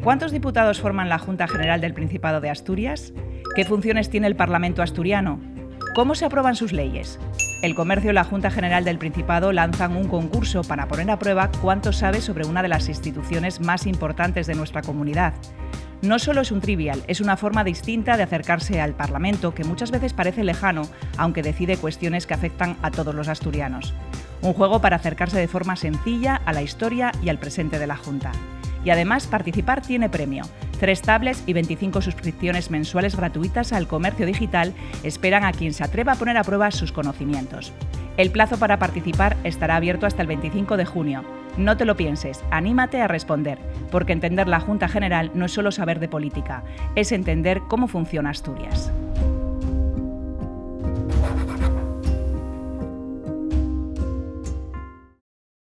¿Cuántos diputados forman la Junta General del Principado de Asturias? ¿Qué funciones tiene el Parlamento asturiano? ¿Cómo se aprueban sus leyes? El Comercio y la Junta General del Principado lanzan un concurso para poner a prueba cuánto sabe sobre una de las instituciones más importantes de nuestra comunidad. No solo es un trivial, es una forma distinta de acercarse al Parlamento que muchas veces parece lejano, aunque decide cuestiones que afectan a todos los asturianos. Un juego para acercarse de forma sencilla a la historia y al presente de la Junta. Y además, participar tiene premio. 3 tablets y 25 suscripciones mensuales gratuitas al comercio digital esperan a quien se atreva a poner a prueba sus conocimientos. El plazo para participar estará abierto hasta el 25 de junio. No te lo pienses, anímate a responder, porque entender la Junta General no es solo saber de política, es entender cómo funciona Asturias.